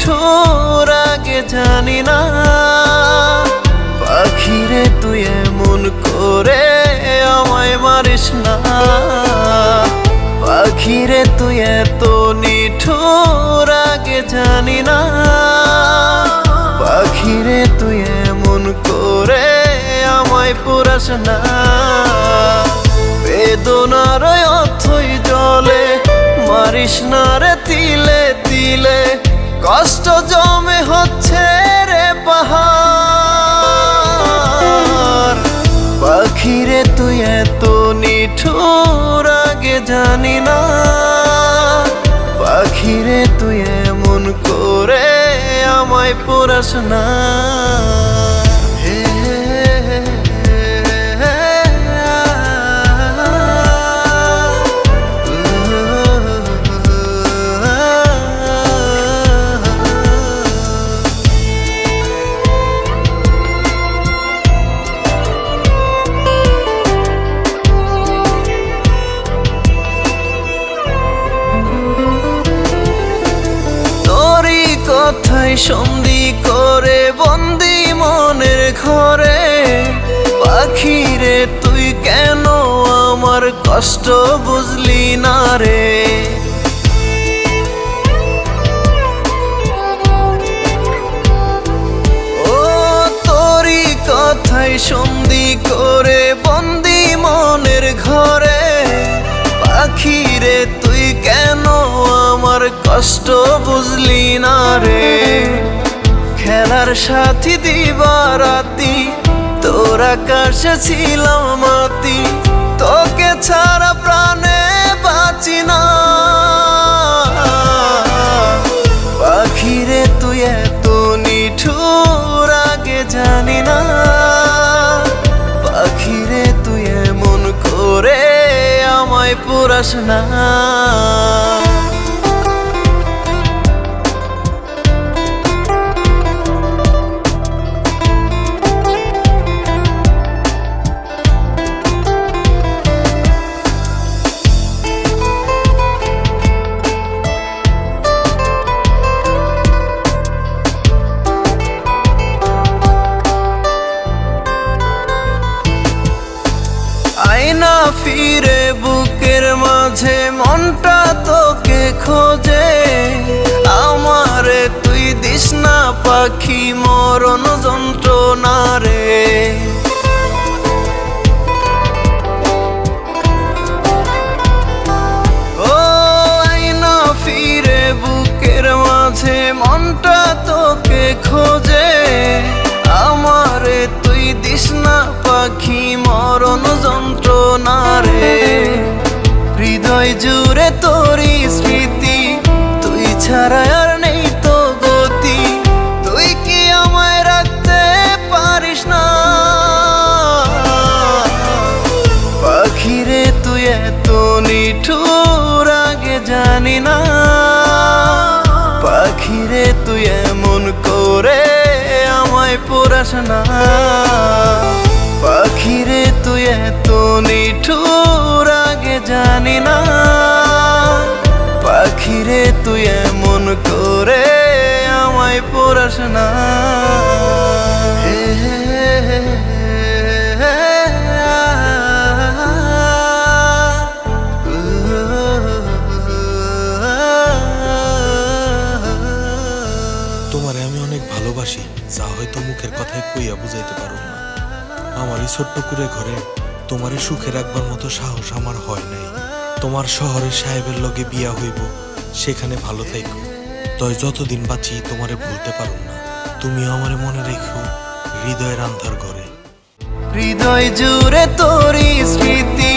নিঠুর আগে জানি না। পাখিরে তুই এমন করে আমায় মারিস না। পাখিরে তুই এত নিঠুর আগে জানি না। পাখিরে তুই এমন করে আমায় পুরাস না। বেদনার অথই জলে মারিস না রে তিলে তিলে। কষ্ট জমে হচ্ছে রে পাহাড়। পাখিরে তুই এত নিঠুর আগে জানি না। পাখিরে তুই এমন করে আমায় পুরাস না। কথাই সন্ধি করে বন্দি মনের ঘরে। পাখিরে তুই কেন আমার কষ্ট বুঝলি না রে। ও তোরই কথাই সন্ধি করে বন্দি মনের ঘরে। পাখিরে তুই কেন আমার কষ্ট বুঝলি না রে। খেলার সাথী দিবারাতি তোর আকাশে ছিলাম মাতি। তোকে ছাড়া প্রাণে বাঁচি না। পাখিরে তুই এত নিঠুর আগে জানি না। পাখিরে তুই এমন করে আমায় পুরাস না। আয়না ফিরে বুকের মাঝে মনটা তোকে খোঁজে। আমারে তুই দিস না পাখি মরণ যন্ত্রণা রে। ও আয়না ফিরে বুকের মাঝে মনটা তোকে খোঁজে। আমারে তুই দিস না পাখি মরণ যন্ত্রণা রে। হৃদয় জুড়ে তোরই স্মৃতি তুই ছাড়া আর নেই তো গতি। তুই কি আমায় রাখতে পারিস না। পাখিরে তুই এত নিঠুর আগে জানি না। পাখিরে তুই এমন করে আমায় পুরাস না। পাখিরে তুই এত নিঠুর আগে জানি না। পাখিরে তুই এমন করে আমায় পুরাস না। তোমারে আমি অনেক ভালোবাসি, যা হয়তো মুখের কথায় কইয়া বুঝাইতে পারো না। আমার এই ছোট্ট কুড়ে ঘরে তোমারে সুখে রাখবার মতো সাহস আমার হয় নাই। তোমার শহরের সাহেবের লগে বিয়া হইব, সেখানে ভালো থাইকো। তয় যতদিন বাঁচি তোমারে ভুলতে পারো না। তুমিও আমারে মনে রেখো হৃদয়ের আন্ধার ঘরে। হৃদয় জুড়ে তোরই স্মৃতি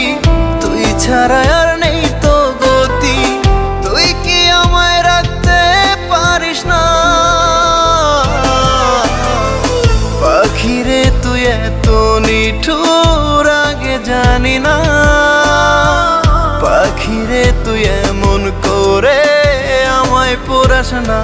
তুই ছাড়া আর নেই তো গতি। তুই কি আমায় রাখতে পারিস না। পাখিরে তুই এত নিঠুর আগে জানি না। পাখিরে তুই এমন করে আমায় পুরাস না।